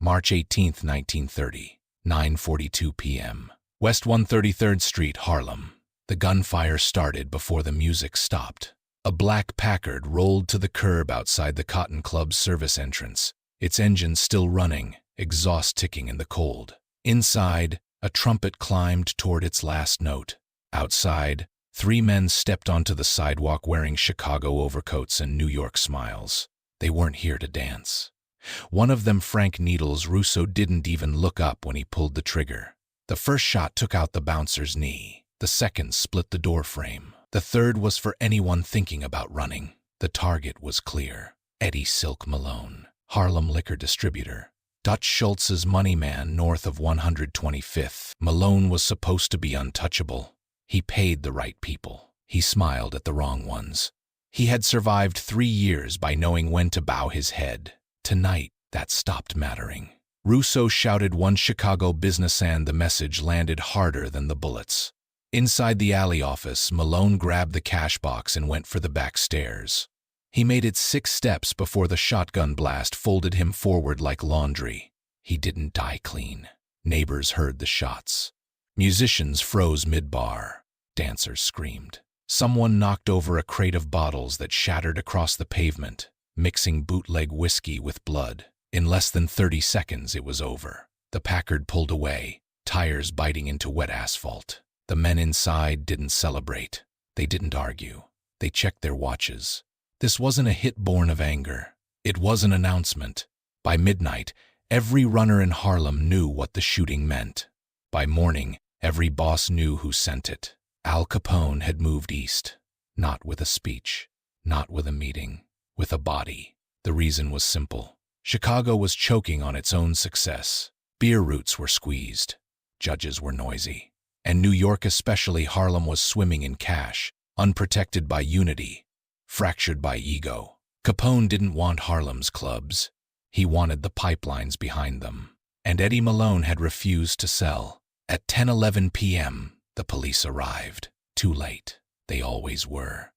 March 18, 1930, 9:42 p.m. West 133rd Street, Harlem. The gunfire started before the music stopped. A black Packard rolled to the curb outside the Cotton Club's service entrance, its engine still running, exhaust ticking in the cold. Inside, a trumpet climbed toward its last note. Outside, 3 men stepped onto the sidewalk wearing Chicago overcoats and New York smiles. They weren't here to dance. One of them, Frank Needles Russo, didn't even look up when he pulled the trigger. The first shot took out the bouncer's knee. The second split the door frame. The third was for anyone thinking about running. The target was clear. Eddie Silk Malone, Harlem liquor distributor. Dutch Schultz's money man north of 125th. Malone was supposed to be untouchable. He paid the right people. He smiled at the wrong ones. He had survived 3 years by knowing when to bow his head. Tonight, that stopped mattering. Russo shouted one Chicago business and the message landed harder than the bullets. Inside the alley office, Malone grabbed the cash box and went for the back stairs. He made it 6 steps before the shotgun blast folded him forward like laundry. He didn't die clean. Neighbors heard the shots. Musicians froze mid-bar. Dancers screamed. Someone knocked over a crate of bottles that shattered across the pavement, mixing bootleg whiskey with blood. In less than 30 seconds, it was over. The Packard pulled away, tires biting into wet asphalt. The men inside didn't celebrate. They didn't argue. They checked their watches. This wasn't a hit born of anger. It was an announcement. By midnight, every runner in Harlem knew what the shooting meant. By morning, every boss knew who sent it. Al Capone had moved east. Not with a speech, not with a meeting, with a body. The reason was simple. Chicago was choking on its own success. Beer roots were squeezed. Judges were noisy. And New York, especially Harlem, was swimming in cash, unprotected by unity, fractured by ego. Capone didn't want Harlem's clubs. He wanted the pipelines behind them. And Eddie Malone had refused to sell. At 10:11 p.m., the police arrived. Too late. They always were.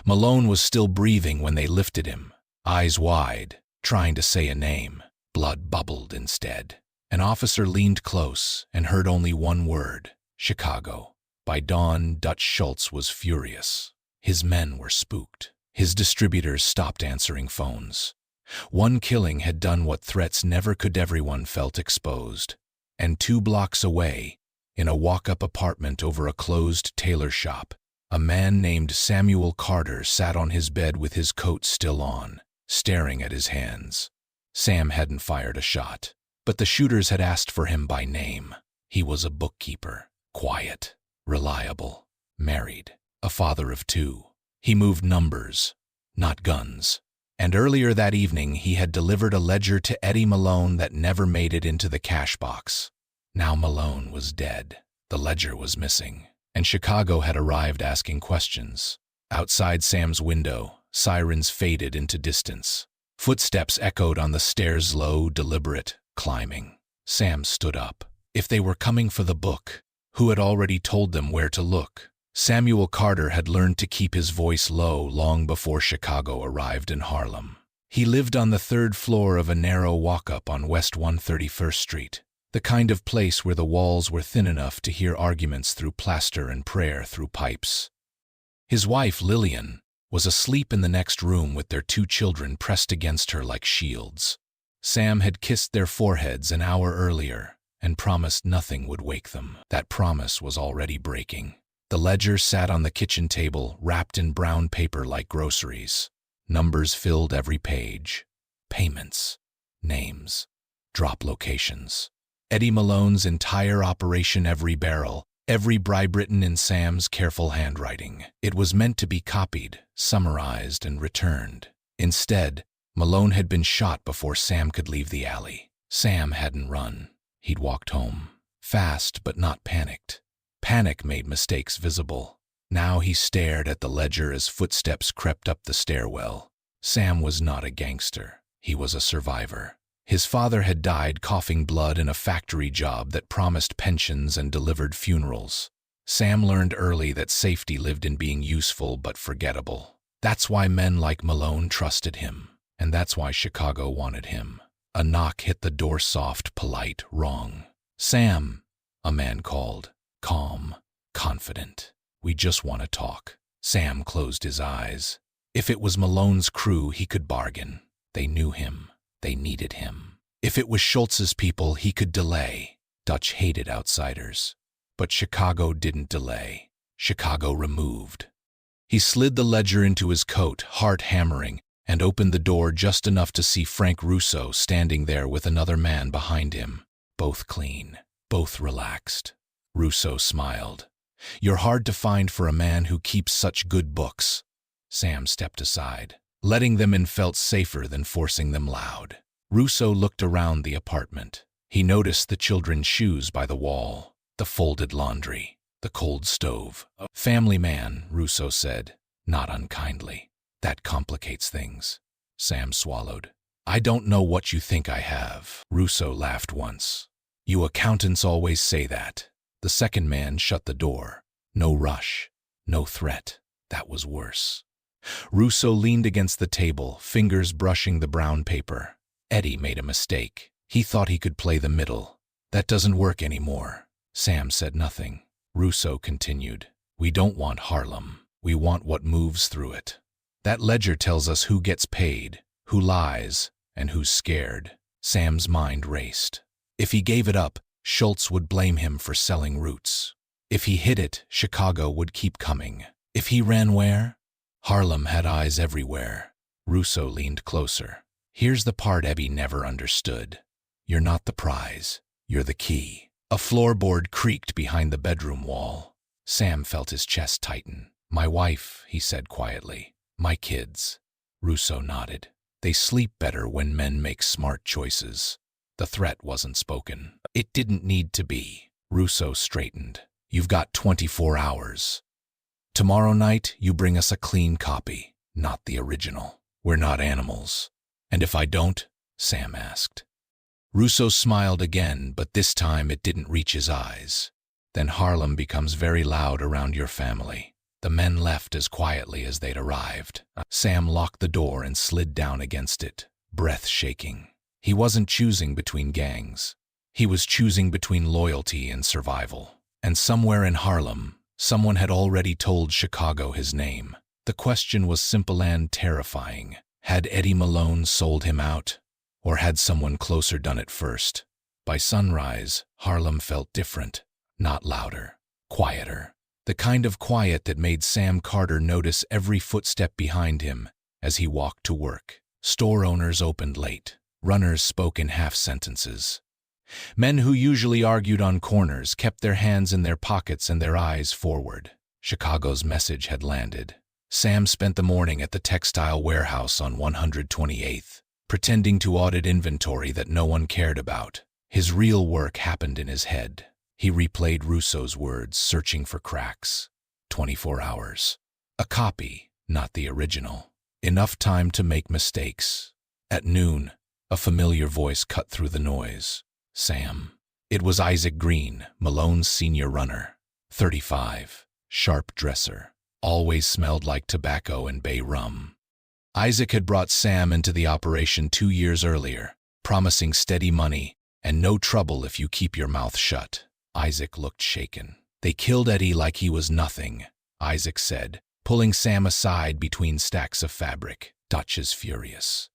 Malone was still breathing when they lifted him, eyes wide, trying to say a name. Blood bubbled instead. An officer leaned close and heard only one word: Chicago. By dawn, Dutch Schultz was furious. His men were spooked. His distributors stopped answering phones. One killing had done what threats never could. Everyone felt exposed. And 2 blocks away, in a walk-up apartment over a closed tailor shop, a man named Samuel Carter sat on his bed with his coat still on, staring at his hands. Sam hadn't fired a shot, but the shooters had asked for him by name. He was a bookkeeper, quiet, reliable, married, a father of 2. He moved numbers, not guns. And earlier that evening, he had delivered a ledger to Eddie Malone that never made it into the cash box. Now Malone was dead. The ledger was missing, and Chicago had arrived asking questions. Outside Sam's window, sirens faded into distance. Footsteps echoed on the stairs, low, deliberate, climbing. Sam stood up. If they were coming for the book, who had already told them where to look? Samuel Carter had learned to keep his voice low long before Chicago arrived in Harlem. He lived on the 3rd floor of a narrow walk-up on West 131st Street, the kind of place where the walls were thin enough to hear arguments through plaster and prayer through pipes. His wife, Lillian, was asleep in the next room with their 2 children pressed against her like shields. Sam had kissed their foreheads an hour earlier and promised nothing would wake them. That promise was already breaking. The ledger sat on the kitchen table, wrapped in brown paper like groceries. Numbers filled every page. Payments, names, drop locations. Eddie Malone's entire operation, every barrel, every bribe written in Sam's careful handwriting. It was meant to be copied, summarized, and returned. Instead, Malone had been shot before Sam could leave the alley. Sam hadn't run. He'd walked home. Fast, but not panicked. Panic made mistakes visible. Now he stared at the ledger as footsteps crept up the stairwell. Sam was not a gangster. He was a survivor. His father had died coughing blood in a factory job that promised pensions and delivered funerals. Sam learned early that safety lived in being useful but forgettable. That's why men like Malone trusted him, and that's why Chicago wanted him. A knock hit the door, soft, polite, wrong. "Sam," a man called, calm, confident. "We just want to talk." Sam closed his eyes. If it was Malone's crew, he could bargain. They knew him. They needed him. If it was Schultz's people, he could delay. Dutch hated outsiders. But Chicago didn't delay. Chicago removed. He slid the ledger into his coat, heart hammering, and opened the door just enough to see Frank Russo standing there with another man behind him. Both clean, both relaxed. Russo smiled. "You're hard to find for a man who keeps such good books." Sam stepped aside. Letting them in felt safer than forcing them loud. Russo looked around the apartment. He noticed the children's shoes by the wall, the folded laundry, the cold stove. "Family man," Russo said, not unkindly. "That complicates things." Sam swallowed. "I don't know what you think I have." Russo laughed once. "You accountants always say that." The second man shut the door. No rush, no threat. That was worse. Russo leaned against the table, fingers brushing the brown paper. Eddie made a mistake. He thought he could play the middle. "That doesn't work anymore." Sam said nothing. Russo continued. "We don't want Harlem. We want what moves through it. That ledger tells us who gets paid, who lies, and who's scared." Sam's mind raced. If he gave it up, Schultz would blame him for selling roots. If he hid it, Chicago would keep coming. If he ran where? Harlem had eyes everywhere. Russo leaned closer. "Here's the part Ebby never understood. You're not the prize. You're the key." A floorboard creaked behind the bedroom wall. Sam felt his chest tighten. "My wife," he said quietly. "My kids." Russo nodded. "They sleep better when men make smart choices." The threat wasn't spoken. It didn't need to be. Russo straightened. "You've got 24 hours. Tomorrow night, you bring us a clean copy, not the original. We're not animals." "And if I don't?" Sam asked. Russo smiled again, but this time it didn't reach his eyes. "Then Harlem becomes very loud around your family." The men left as quietly as they'd arrived. Sam locked the door and slid down against it, breath shaking. He wasn't choosing between gangs. He was choosing between loyalty and survival. And somewhere in Harlem, someone had already told Chicago his name. The question was simple and terrifying. Had Eddie Malone sold him out? Or had someone closer done it first? By sunrise, Harlem felt different. Not louder, quieter. The kind of quiet that made Sam Carter notice every footstep behind him as he walked to work. Store owners opened late. Runners spoke in half sentences. Men who usually argued on corners kept their hands in their pockets and their eyes forward. Chicago's message had landed. Sam spent the morning at the textile warehouse on 128th, pretending to audit inventory that no one cared about. His real work happened in his head. He replayed Russo's words, searching for cracks. 24 hours. A copy, not the original. Enough time to make mistakes. At noon, a familiar voice cut through the noise. "Sam." It was Isaac Green, Malone's senior runner. 35, sharp dresser, always smelled like tobacco and bay rum. Isaac had brought Sam into the operation 2 years earlier, promising steady money and no trouble if you keep your mouth shut. Isaac looked shaken. "They killed Eddie like he was nothing," Isaac said, pulling Sam aside between stacks of fabric. "Dutch is furious.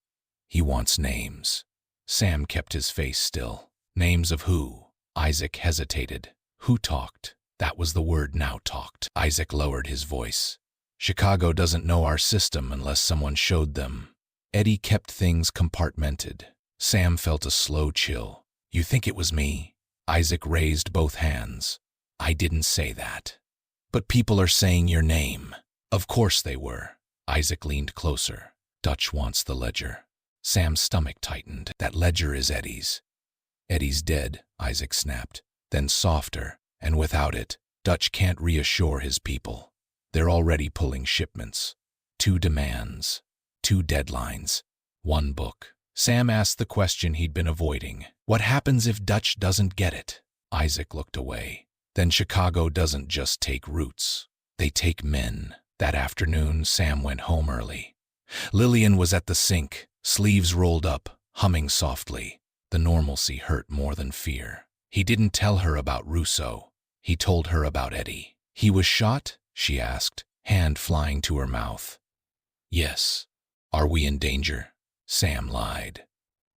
He wants names." Sam kept his face still. "Names of who?" Isaac hesitated. "Who talked?" That was the word now, talked. Isaac lowered his voice. "Chicago doesn't know our system unless someone showed them." Eddie kept things compartmented. Sam felt a slow chill. "You think it was me?" Isaac raised both hands. "I didn't say that." "But people are saying your name." "Of course they were." Isaac leaned closer. "Dutch wants the ledger." Sam's stomach tightened. "That ledger is Eddie's." "Eddie's dead," Isaac snapped. Then softer, "and without it, Dutch can't reassure his people. They're already pulling shipments. 2 demands, 2 deadlines, 1 book." Sam asked the question he'd been avoiding. "What happens if Dutch doesn't get it?" Isaac looked away. "Then Chicago doesn't just take roots. They take men." That afternoon, Sam went home early. Lillian was at the sink, sleeves rolled up, humming softly. The normalcy hurt more than fear. He didn't tell her about Russo. He told her about Eddie. "He was shot?" she asked, hand flying to her mouth. "Yes." "Are we in danger?" Sam lied.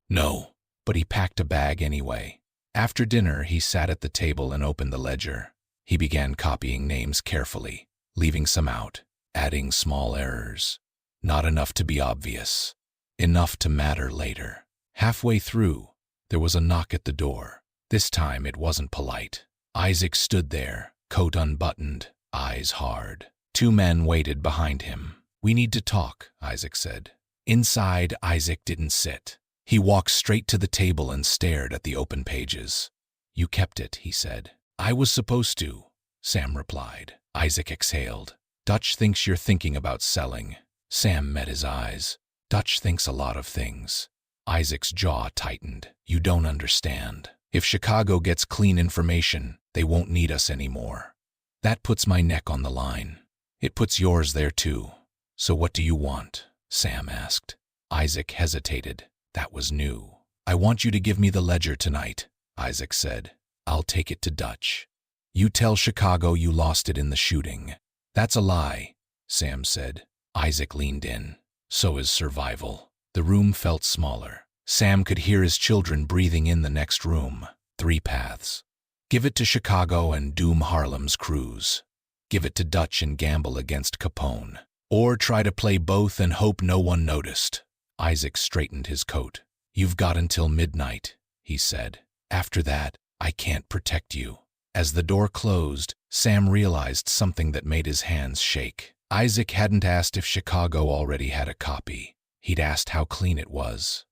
"No." But he packed a bag anyway. After dinner, he sat at the table and opened the ledger. He began copying names carefully, leaving some out, adding small errors. Not enough to be obvious, enough to matter later. Halfway through, there was a knock at the door. This time it wasn't polite. Isaac stood there, coat unbuttoned, eyes hard. Two men waited behind him. "We need to talk," Isaac said. Inside, Isaac didn't sit. He walked straight to the table and stared at the open pages. "You kept it," he said. "I was supposed to," Sam replied. Isaac exhaled. "Dutch thinks you're thinking about selling." Sam met his eyes. "Dutch thinks a lot of things." Isaac's jaw tightened. "You don't understand. If Chicago gets clean information, they won't need us anymore. That puts my neck on the line. It puts yours there too. So what do you want?" Sam asked. Isaac hesitated. That was new. "I want you to give me the ledger tonight," Isaac said. "I'll take it to Dutch. You tell Chicago you lost it in the shooting." "That's a lie," Sam said. Isaac leaned in. "So is survival." The room felt smaller. Sam could hear his children breathing in the next room. 3 paths. Give it to Chicago and doom Harlem's crews. Give it to Dutch and gamble against Capone. Or try to play both and hope no one noticed. Isaac straightened his coat. "You've got until midnight," he said. "After that, I can't protect you." As the door closed, Sam realized something that made his hands shake. Isaac hadn't asked if Chicago already had a copy. He'd asked how clean it was.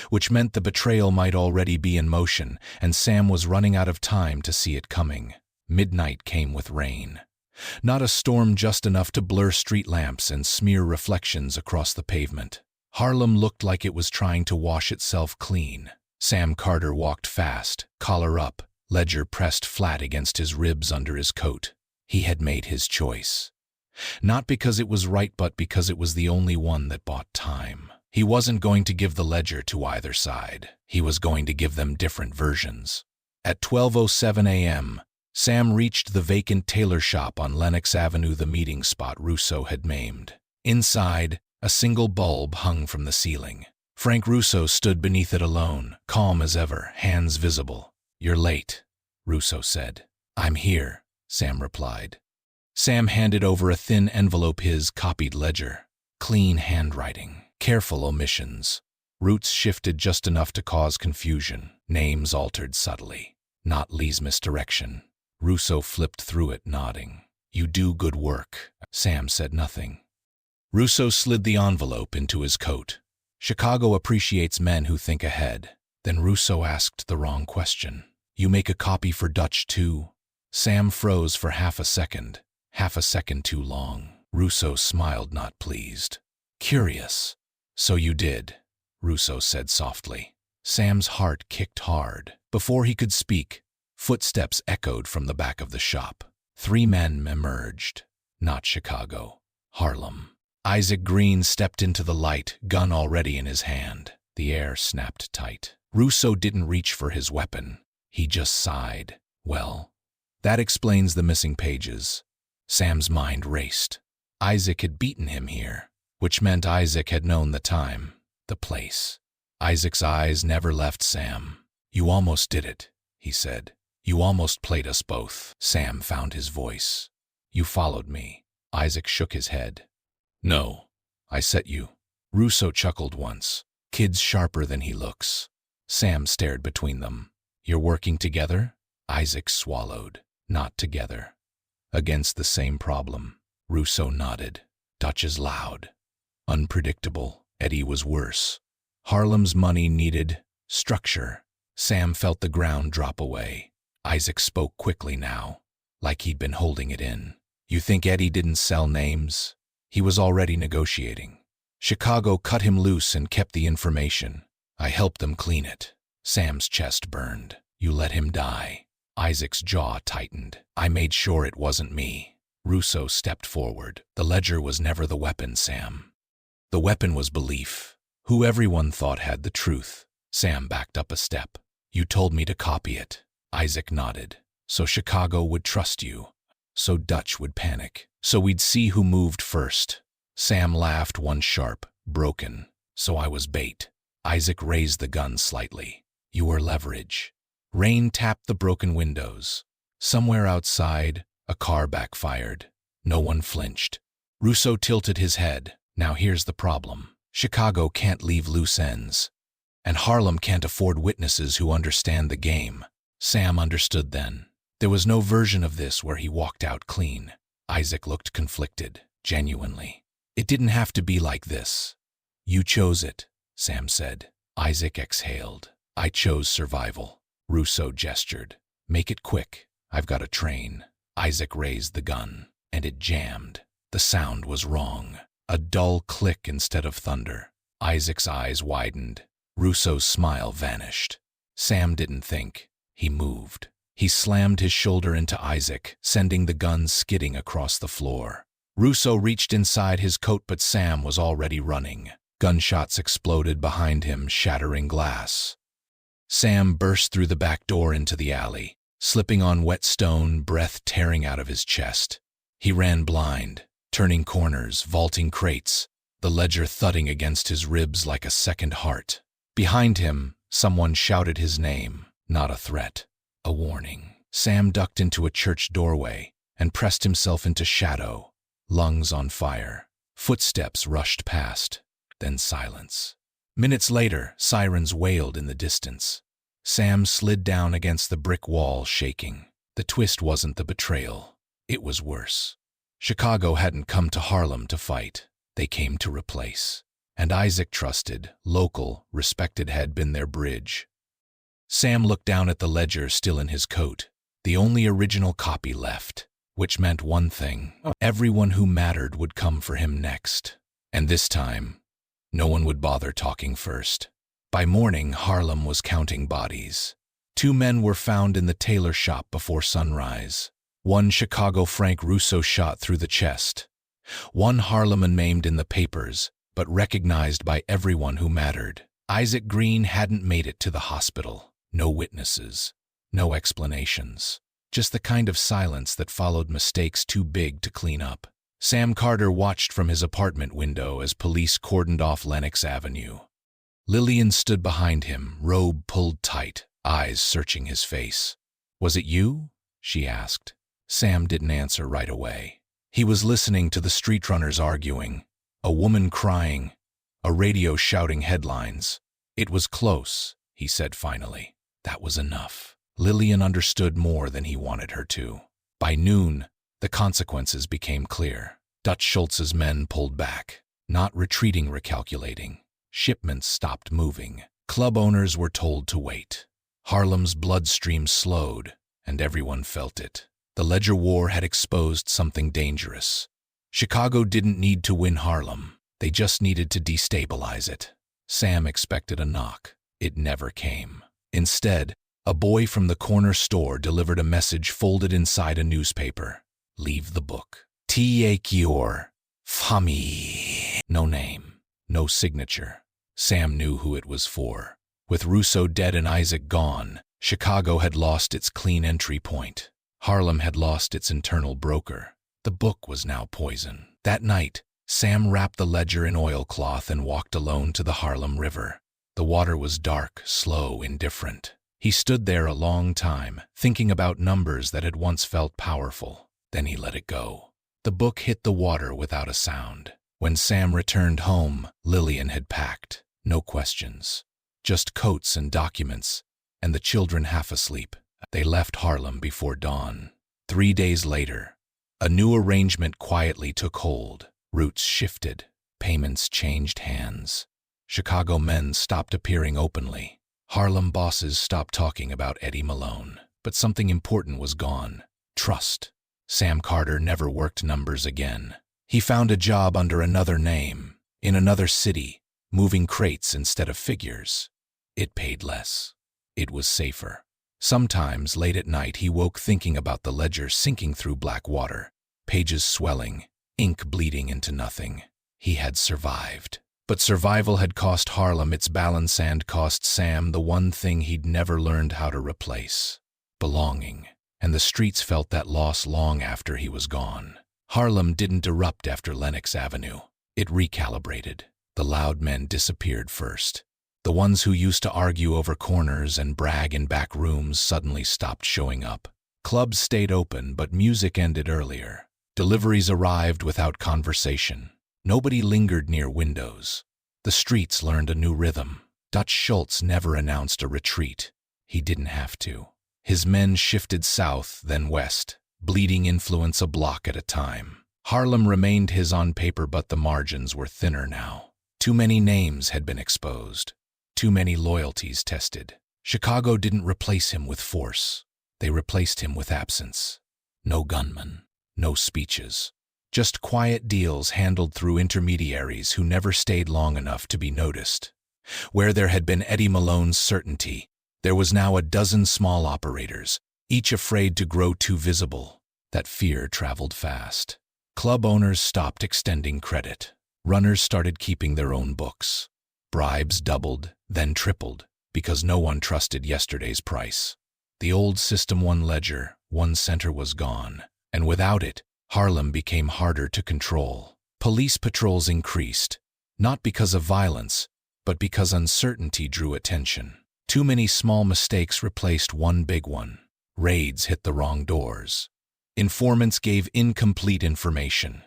Which meant the betrayal might already be in motion, and Sam was running out of time to see it coming. Midnight came with rain. Not a storm, just enough to blur street lamps and smear reflections across the pavement. Harlem looked like it was trying to wash itself clean. Sam Carter walked fast, collar up, ledger pressed flat against his ribs under his coat. He had made his choice. Not because it was right, but because it was the only one that bought time. He wasn't going to give the ledger to either side. He was going to give them different versions. At 12:07 a.m., Sam reached the vacant tailor shop on Lenox Avenue, the meeting spot Russo had maimed. Inside, a single bulb hung from the ceiling. Frank Russo stood beneath it alone, calm as ever, hands visible. "You're late," Russo said. "I'm here," Sam replied. Sam handed over a thin envelope, his copied ledger. Clean handwriting, careful omissions. Roots shifted just enough to cause confusion. Names altered subtly. Not Lee's misdirection. Russo flipped through it, nodding. "You do good work." Sam said nothing. Russo slid the envelope into his coat. "Chicago appreciates men who think ahead." Then Russo asked the wrong question. "You make a copy for Dutch too?" Sam froze for half a second too long. Russo smiled, not pleased. "Curious." "So you did," Russo said softly. Sam's heart kicked hard. Before he could speak, footsteps echoed from the back of the shop. 3 men emerged. Not Chicago. Harlem. Isaac Green stepped into the light, gun already in his hand. The air snapped tight. Russo didn't reach for his weapon. He just sighed. "Well, that explains the missing pages." Sam's mind raced. Isaac had beaten him here, which meant Isaac had known the time, the place. Isaac's eyes never left Sam. "You almost did it," he said. "You almost played us both." Sam found his voice. "You followed me." Isaac shook his head. "No, I set you." Russo chuckled once. "Kid's sharper than he looks." Sam stared between them. "You're working together?" Isaac swallowed. "Not together. Against the same problem." Russo nodded. "Dutch is loud. Unpredictable. Eddie was worse. Harlem's money needed structure." Sam felt the ground drop away. Isaac spoke quickly now, like he'd been holding it in. "You think Eddie didn't sell names? He was already negotiating. Chicago cut him loose and kept the information. I helped them clean it." Sam's chest burned. "You let him die." Isaac's jaw tightened. "I made sure it wasn't me." Russo stepped forward. "The ledger was never the weapon, Sam. The weapon was belief. Who everyone thought had the truth. Sam backed up a step. You told me to copy it. Isaac nodded. So Chicago would trust you. So Dutch would panic. So we'd see who moved first. Sam laughed, one sharp, broken. So I was bait. Isaac raised the gun slightly. You were leverage. Rain tapped the broken windows. Somewhere outside, a car backfired. No one flinched. Russo tilted his head. Now here's the problem. Chicago can't leave loose ends. And Harlem can't afford witnesses who understand the game. Sam understood then. There was no version of this where he walked out clean. Isaac looked conflicted, genuinely. It didn't have to be like this. You chose it, Sam said. Isaac exhaled. I chose survival. Russo gestured. Make it quick. I've got a train. Isaac raised the gun, and it jammed. The sound was wrong. A dull click instead of thunder. Isaac's eyes widened. Russo's smile vanished. Sam didn't think. He moved. He slammed his shoulder into Isaac, sending the gun skidding across the floor. Russo reached inside his coat, but Sam was already running. Gunshots exploded behind him, shattering glass. Sam burst through the back door into the alley, slipping on wet stone, breath tearing out of his chest. He ran blind, turning corners, vaulting crates, the ledger thudding against his ribs like a second heart. Behind him, someone shouted his name, not a threat, a warning. Sam ducked into a church doorway and pressed himself into shadow, lungs on fire. Footsteps rushed past, then silence. Minutes later, sirens wailed in the distance. Sam slid down against the brick wall, shaking. The twist wasn't the betrayal. It was worse. Chicago hadn't come to Harlem to fight. They came to replace. And Isaac trusted, local, respected had been their bridge. Sam looked down at the ledger still in his coat, the only original copy left, which meant one thing. Everyone who mattered would come for him next. And this time, no one would bother talking first. By morning, Harlem was counting bodies. 2 men were found in the tailor shop before sunrise. 1 Chicago Frank Russo shot through the chest. 1 Harleman maimed in the papers, but recognized by everyone who mattered. Isaac Green hadn't made it to the hospital. No witnesses, no explanations. Just the kind of silence that followed mistakes too big to clean up. Sam Carter watched from his apartment window as police cordoned off Lenox Avenue. Lillian stood behind him, robe pulled tight, eyes searching his face. Was it you? She asked. Sam didn't answer right away. He was listening to the street runners arguing, a woman crying, a radio shouting headlines. It was close, he said finally. That was enough. Lillian understood more than he wanted her to. By noon, the consequences became clear. Dutch Schultz's men pulled back, not retreating, recalculating. Shipments stopped moving. Club owners were told to wait. Harlem's bloodstream slowed, and everyone felt it. The Ledger War had exposed something dangerous. Chicago didn't need to win Harlem. They just needed to destabilize it. Sam expected a knock. It never came. Instead, a boy from the corner store delivered a message folded inside a newspaper. Leave the book. T.A.Q.R. Fami. No name. No signature. Sam knew who it was for. With Russo dead and Isaac gone, Chicago had lost its clean entry point. Harlem had lost its internal broker. The book was now poison. That night, Sam wrapped the ledger in oilcloth and walked alone to the Harlem River. The water was dark, slow, indifferent. He stood there a long time, thinking about numbers that had once felt powerful. Then he let it go. The book hit the water without a sound. When Sam returned home, Lillian had packed. No questions. Just coats and documents, and the children half asleep. They left Harlem before dawn. 3 days later, a new arrangement quietly took hold. Routes shifted. Payments changed hands. Chicago men stopped appearing openly. Harlem bosses stopped talking about Eddie Malone. But something important was gone. Trust. Sam Carter never worked numbers again. He found a job under another name, in another city, moving crates instead of figures. It paid less. It was safer. Sometimes, late at night, he woke thinking about the ledger sinking through black water, pages swelling, ink bleeding into nothing. He had survived. But survival had cost Harlem its balance and cost Sam the one thing he'd never learned how to replace: belonging. And the streets felt that loss long after he was gone. Harlem didn't erupt after Lenox Avenue. It recalibrated. The loud men disappeared first. The ones who used to argue over corners and brag in back rooms suddenly stopped showing up. Clubs stayed open, but music ended earlier. Deliveries arrived without conversation. Nobody lingered near windows. The streets learned a new rhythm. Dutch Schultz never announced a retreat. He didn't have to. His men shifted south, then west, bleeding influence a block at a time. Harlem remained his on paper, but the margins were thinner now. Too many names had been exposed. Too many loyalties tested. Chicago didn't replace him with force. They replaced him with absence. No gunmen, no speeches. Just quiet deals handled through intermediaries who never stayed long enough to be noticed. Where there had been Eddie Malone's certainty, there was now a dozen small operators, each afraid to grow too visible. That fear traveled fast. Club owners stopped extending credit. Runners started keeping their own books. Bribes doubled, then tripled, because no one trusted yesterday's price. The old System 1 ledger, 1 center, was gone, and without it, Harlem became harder to control. Police patrols increased, not because of violence, but because uncertainty drew attention. Too many small mistakes replaced one big one. Raids hit the wrong doors. Informants gave incomplete information.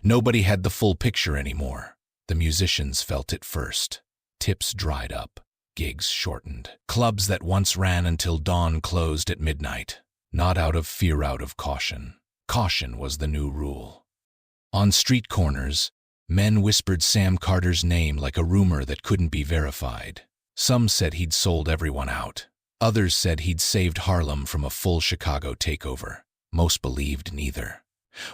Nobody had the full picture anymore. The musicians felt it first. Tips dried up. Gigs shortened. Clubs that once ran until dawn closed at midnight. Not out of fear, out of caution. Caution was the new rule. On street corners, men whispered Sam Carter's name like a rumor that couldn't be verified. Some said he'd sold everyone out. Others said he'd saved Harlem from a full Chicago takeover. Most believed neither.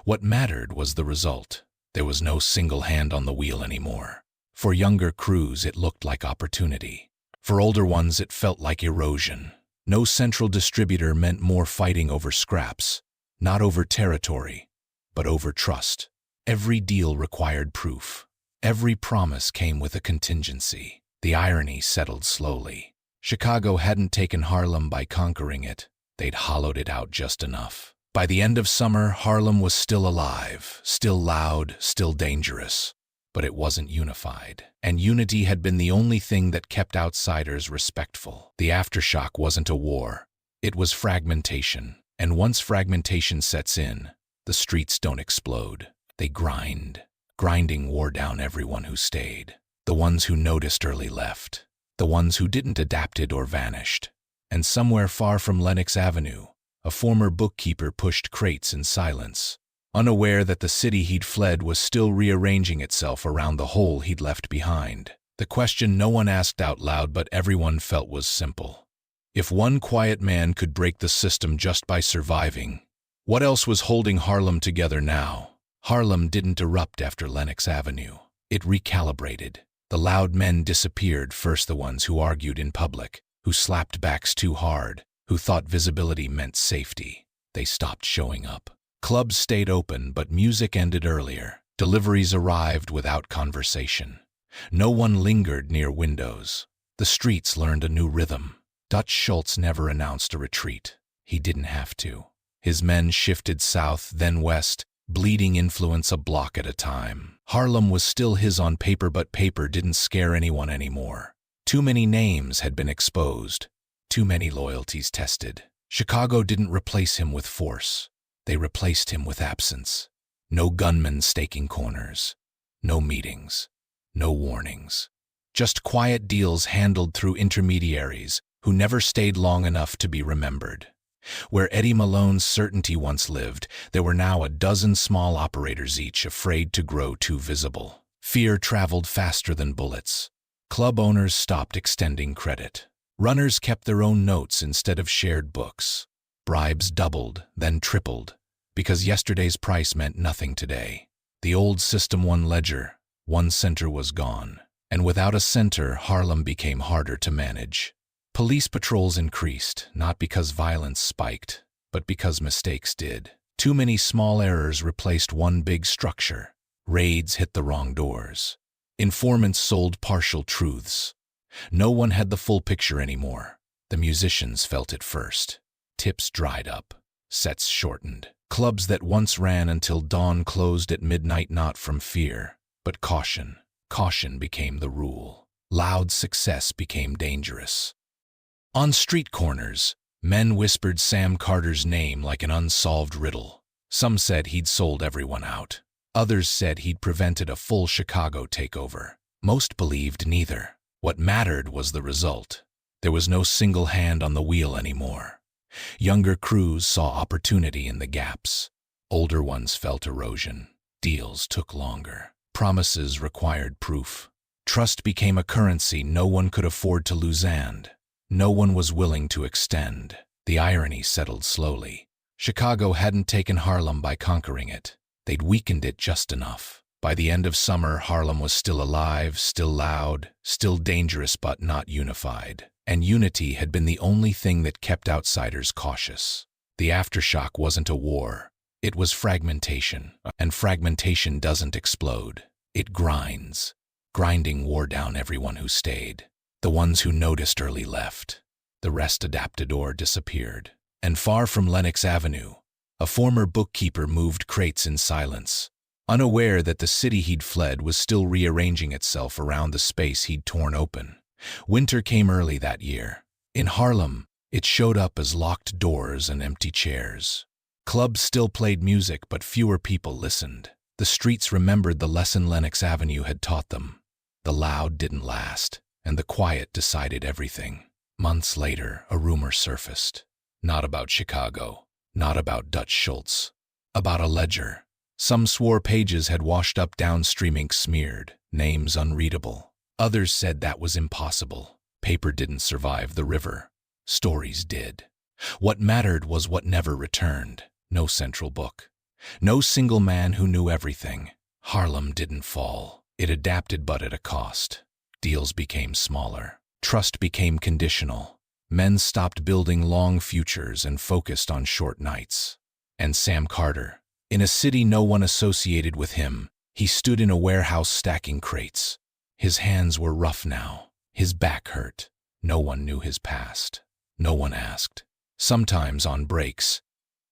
What mattered was the result. There was no single hand on the wheel anymore. For younger crews, it looked like opportunity. For older ones, it felt like erosion. No central distributor meant more fighting over scraps. Not over territory, but over trust. Every deal required proof. Every promise came with a contingency. The irony settled slowly. Chicago hadn't taken Harlem by conquering it. They'd hollowed it out just enough. By the end of summer, Harlem was still alive, still loud, still dangerous. But it wasn't unified. And unity had been the only thing that kept outsiders respectful. The aftershock wasn't a war. It was fragmentation. And once fragmentation sets in, the streets don't explode. They grind. Grinding wore down everyone who stayed. The ones who noticed early left. The ones who didn't adapted or vanished. And somewhere far from Lenox Avenue, a former bookkeeper pushed crates in silence, unaware that the city he'd fled was still rearranging itself around the hole he'd left behind. The question no one asked out loud but everyone felt was simple. If one quiet man could break the system just by surviving, what else was holding Harlem together now? Harlem didn't erupt after Lenox Avenue. It recalibrated. The loud men disappeared first, the ones who argued in public, who slapped backs too hard, who thought visibility meant safety. They stopped showing up. Clubs stayed open, but music ended earlier. Deliveries arrived without conversation. No one lingered near windows. The streets learned a new rhythm. Dutch Schultz never announced a retreat. He didn't have to. His men shifted south, then west, bleeding influence a block at a time. Harlem was still his on paper, but paper didn't scare anyone anymore. Too many names had been exposed. Too many loyalties tested. Chicago didn't replace him with force. They replaced him with absence. No gunmen staking corners. No meetings. No warnings. Just quiet deals handled through intermediaries who never stayed long enough to be remembered. Where Eddie Malone's certainty once lived, there were now a dozen small operators, each afraid to grow too visible. Fear traveled faster than bullets. Club owners stopped extending credit. Runners kept their own notes instead of shared books. Bribes doubled, then tripled, because yesterday's price meant nothing today. The old System 1 ledger, 1 center, was gone. And without a center, Harlem became harder to manage. Police patrols increased, not because violence spiked, but because mistakes did. Too many small errors replaced one big structure. Raids hit the wrong doors. Informants sold partial truths. No one had the full picture anymore. The musicians felt it first. Tips dried up. Sets shortened. Clubs that once ran until dawn closed at midnight, not from fear, but caution. Caution became the rule. Loud success became dangerous. On street corners, men whispered Sam Carter's name like an unsolved riddle. Some said he'd sold everyone out. Others said he'd prevented a full Chicago takeover. Most believed neither. What mattered was the result. There was no single hand on the wheel anymore. Younger crews saw opportunity in the gaps. Older ones felt erosion. Deals took longer. Promises required proof. Trust became a currency no one could afford to lose, and no one was willing to extend. The irony settled slowly. Chicago hadn't taken Harlem by conquering it. They'd weakened it just enough. By the end of summer, Harlem was still alive, still loud, still dangerous, but not unified. And unity had been the only thing that kept outsiders cautious. The aftershock wasn't a war. It was fragmentation. And fragmentation doesn't explode. It grinds. Grinding wore down everyone who stayed. The ones who noticed early left. The rest adapted or disappeared. And far from Lenox Avenue, a former bookkeeper moved crates in silence, unaware that the city he'd fled was still rearranging itself around the space he'd torn open. Winter came early that year. In Harlem, it showed up as locked doors and empty chairs. Clubs still played music, but fewer people listened. The streets remembered the lesson Lenox Avenue had taught them. The loud didn't last, and the quiet decided everything. Months later, a rumor surfaced. Not about Chicago, not about Dutch Schultz, about a ledger. Some swore pages had washed up downstream, ink smeared, names unreadable. Others said that was impossible. Paper didn't survive the river. Stories did. What mattered was what never returned. No central book. No single man who knew everything. Harlem didn't fall. It adapted, but at a cost. Deals became smaller. Trust became conditional. Men stopped building long futures and focused on short nights. And Sam Carter, in a city no one associated with him, he stood in a warehouse stacking crates. His hands were rough now. His back hurt. No one knew his past. No one asked. Sometimes on breaks,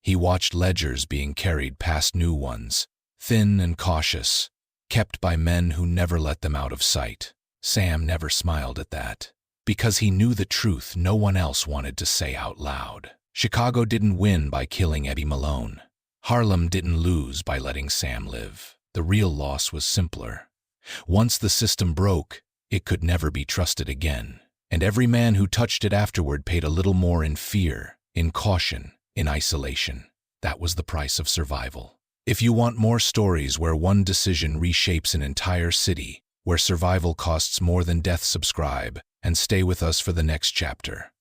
he watched ledgers being carried past new ones, thin and cautious, kept by men who never let them out of sight. Sam never smiled at that, because he knew the truth no one else wanted to say out loud. Chicago didn't win by killing Eddie Malone. Harlem didn't lose by letting Sam live. The real loss was simpler. Once the system broke, it could never be trusted again. And every man who touched it afterward paid a little more in fear, in caution, in isolation. That was the price of survival. If you want more stories where one decision reshapes an entire city, where survival costs more than death, subscribe and stay with us for the next chapter.